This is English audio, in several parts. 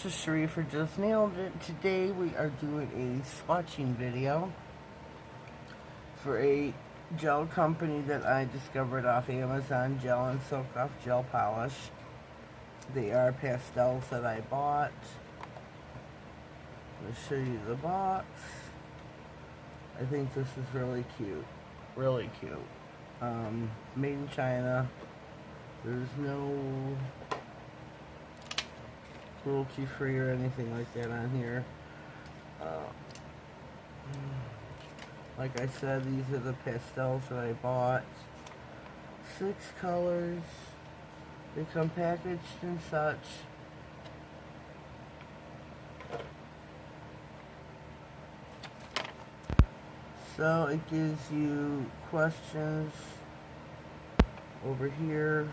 this is Sheree for Just Nailed It. Today we are doing a swatching video for a gel company that I discovered off Amazon, Gellen Silk Off Gel Polish. They are pastels that I bought. I'll show you the box. I think this is really cute. Really cute. Made in China. There's no cruelty free or anything like that on here. Like I said, these are the pastels that I bought. 6 colors. They come packaged and such. So it gives you questions over here.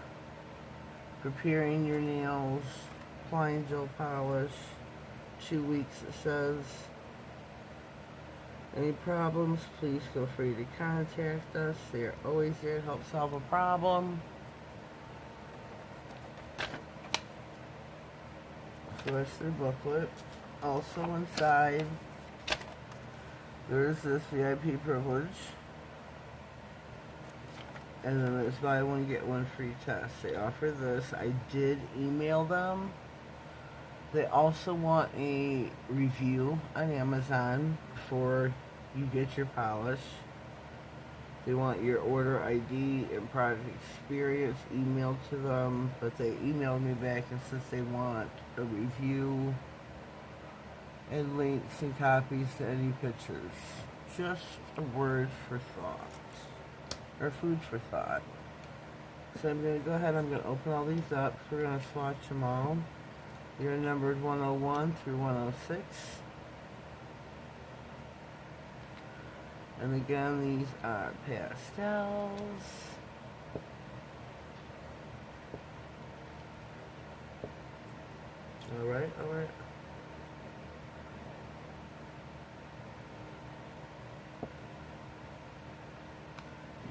Preparing your nails. Applying gel polish. 2 weeks it says. Any problems, please feel free to contact us. They are always there to help solve a problem. So that's their booklet. Also inside, there's this VIP privilege. And then there's buy one, get one free test. They offer this. I did email them. They also want a review on Amazon before you get your polish. They want your order ID and product experience emailed to them, but they emailed me back and says they want a review and links and copies to any pictures. Just a word for thought, or food for thought. So I'm going to go ahead, I'm going to open all these up. We're going to swatch them all. They're numbered 101 through 106. And again, these are pastels. Alright, alright.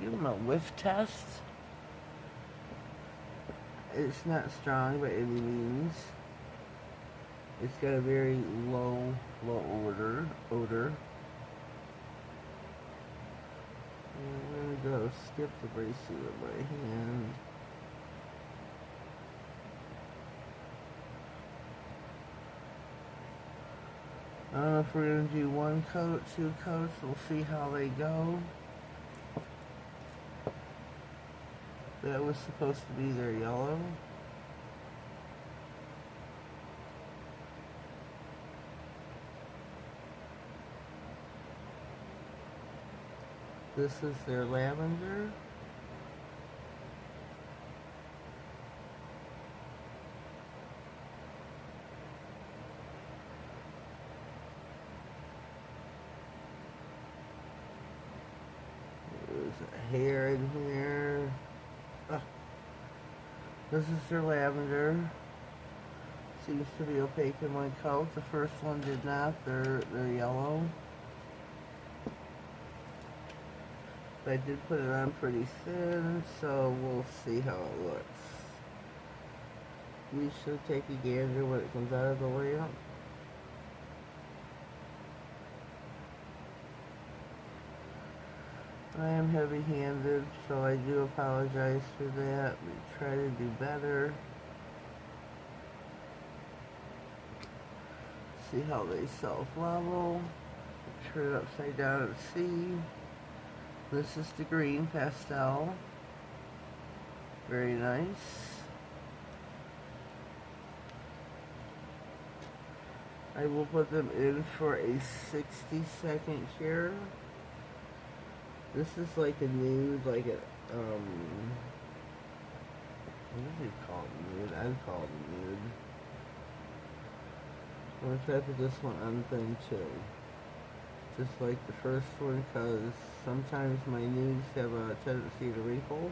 Give them a whiff test. It's not strong by any means. It's got a very low odor. I'm going to go skip the bracelet with my hand. I don't know if we're going to do 1 coat, 2 coats. We'll see how they go. That was supposed to be their yellow. This is their lavender. There's a hair in here. This is their lavender. Seems to be opaque in 1 coat. The first one did not. They're yellow. I did put it on pretty thin, so we'll see how it looks. We should take a gander when it comes out of the lamp. I am heavy-handed, so I do apologize for that. We try to do better. See how they self-level. Turn it upside down and see. This is the green pastel. Very nice. I will put them in for a 60-second cure. This is like a nude, like a, what do you call it, nude? I'd call it nude. I'm going to try to put this one on thin too. Just like the first one, because sometimes my nudes have a tendency to wrinkle,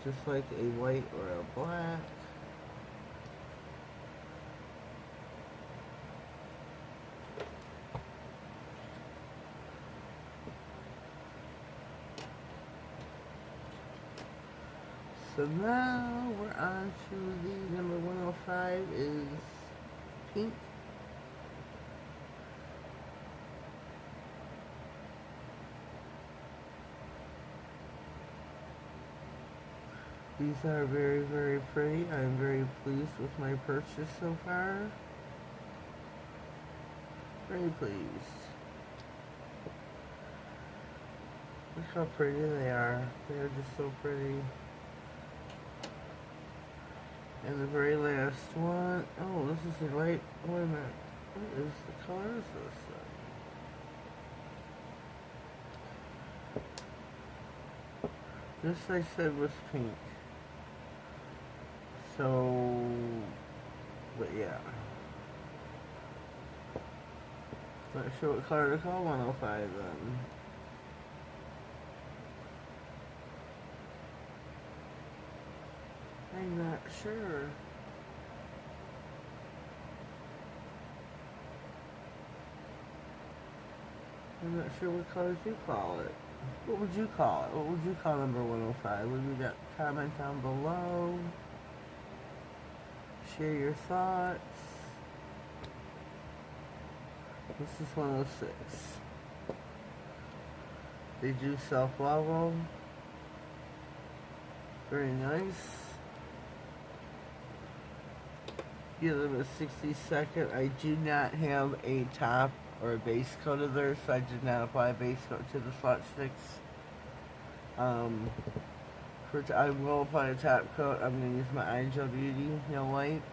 just like a white or a black. So now we're on to the number 105 is pink. These are very, very pretty. I'm very pleased with my purchase so far. Very pleased. Look how pretty they are. They are just so pretty. And the very last one, oh, this is the right, wait a minute. What is the color is this thing? This I said was pink. So, but yeah. Not sure what color to call 105 then. I'm not sure. I'm not sure what colors you call it. What would you call it? What would you call number 105? Would you got comment down below? Share your thoughts. This is 106. They do self-level. Very nice. Give them a 60-second. I do not have a top or a base coat of theirs, so I did not apply a base coat to the Swatch sticks. I will apply a top coat. I'm going to use my Angel Beauty No White.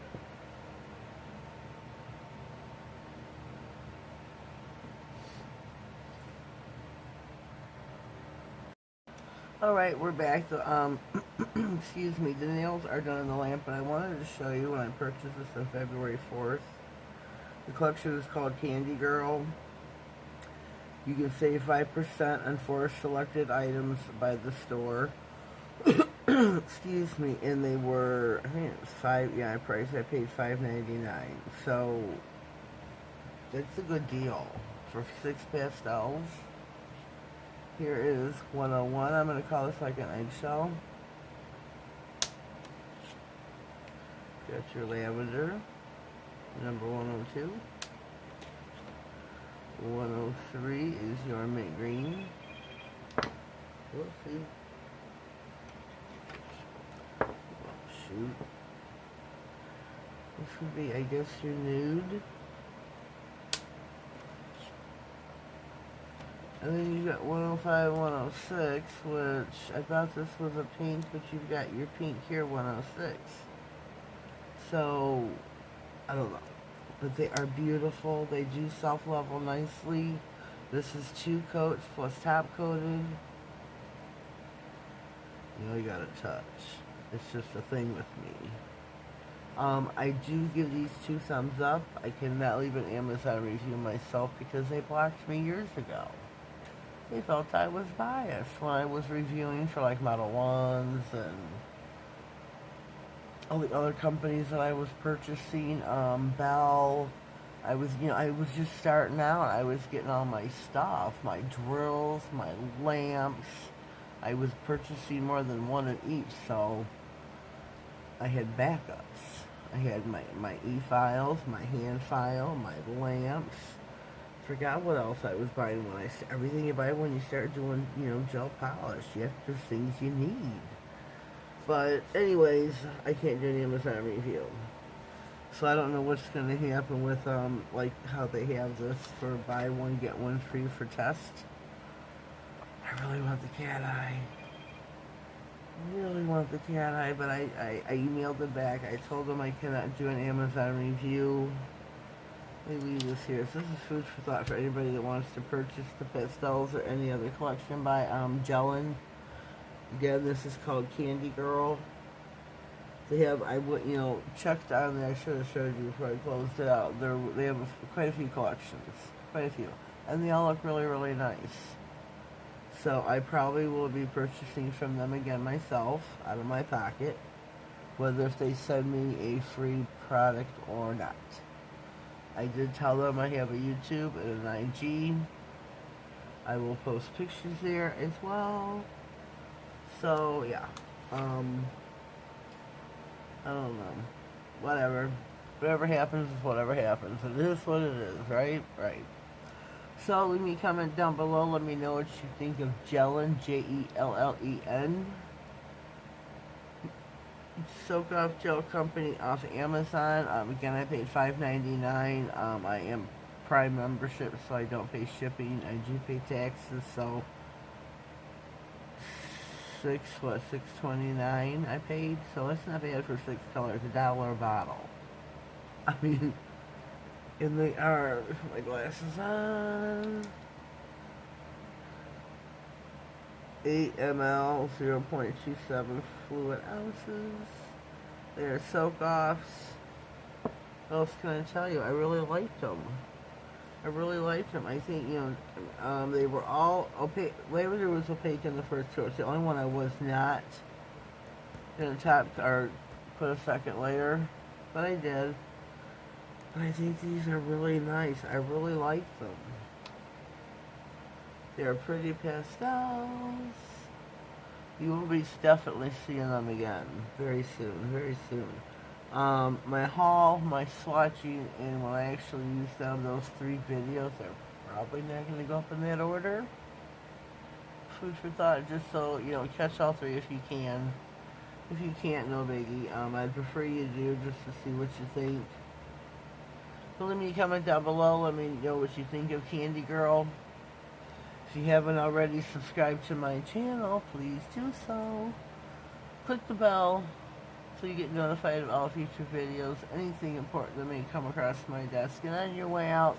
Alright, we're back. Excuse me, the nails are done in the lamp, but I wanted to show you when I purchased this on February 4th. The collection is called Candy Girl. You can save 5% on 4 selected items by the store. Excuse me, and they were, I think it was I paid $5.99. So, that's a good deal for 6 pastels. Here is 101. I'm going to call this like an eggshell. Got your lavender, number 102. 103 is your mint green. Whoopsie. Oh, shoot. This would be, I guess, your nude. And then you got 105, 106, which I thought this was a pink, but you've got your pink here, 106. So, I don't know. But they are beautiful. They do self-level nicely. This is 2 coats plus top coated. You know, you gotta touch. It's just a thing with me. I do give these 2 thumbs up. I cannot leave an Amazon review myself because they blocked me years ago. They felt I was biased when I was reviewing for like Modelones and all the other companies that I was purchasing. Bell. I was just starting out. I was getting all my stuff, my drills, my lamps. I was purchasing more than one of each, so I had backups. I had my e-files, my hand file, my lamps. Forgot what else I was buying when everything you buy when you start doing, gel polish. There's things you need. But anyways, I can't do an Amazon review. So I don't know what's going to happen with, like how they have this for buy one, get one free for test. I really want the cat eye. But I emailed them back. I told them I cannot do an Amazon review. Let me leave this here. So this is food for thought for anybody that wants to purchase the pastels or any other collection by Gellen. Again, this is called Candy Girl. They have, checked on there. I should have showed you before I closed it out. They have quite a few collections. Quite a few. And they all look really, really nice. So I probably will be purchasing from them again myself, out of my pocket. Whether if they send me a free product or not. I did tell them I have a YouTube and an IG. I will post pictures there as well. So, yeah. I don't know. Whatever. Whatever happens is whatever happens. It is what it is, right? Right. So leave me a comment down below. Let me know what you think of Gellen, J-E-L-L-E-N. Soak Off Gel Company off Amazon. Again, I paid $5.99. I am Prime membership, so I don't pay shipping. I do pay taxes, so $6.29 I paid. So that's not bad for 6 colors. $1 a bottle. I mean, and they are, put my glasses on, 8 ml, 0.27 fluid ounces. They are soak-offs. What else can I tell you? I really liked them. I really liked them. I think, you know, they were all opaque. Lavender was opaque in the first two. It's the only one I was not going to top or put a second layer, but I did. But I think these are really nice. I really like them. They're pretty pastels. You will be definitely seeing them again very soon, very soon. My haul, my swatching, and when I actually use them, those 3 videos are probably not going to go up in that order. Food for thought, just so, you know, catch all 3 if you can. If you can't, no biggie. I'd prefer you do just to see what you think. So leave me a comment down below. Let me know what you think of Candy Girl. If you haven't already subscribed to my channel, please do so. Click the bell so you get notified of all future videos, anything important that may come across my desk. And on your way out,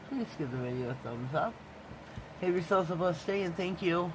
please give the video a thumbs up. Have yourselves a blessed day, and thank you.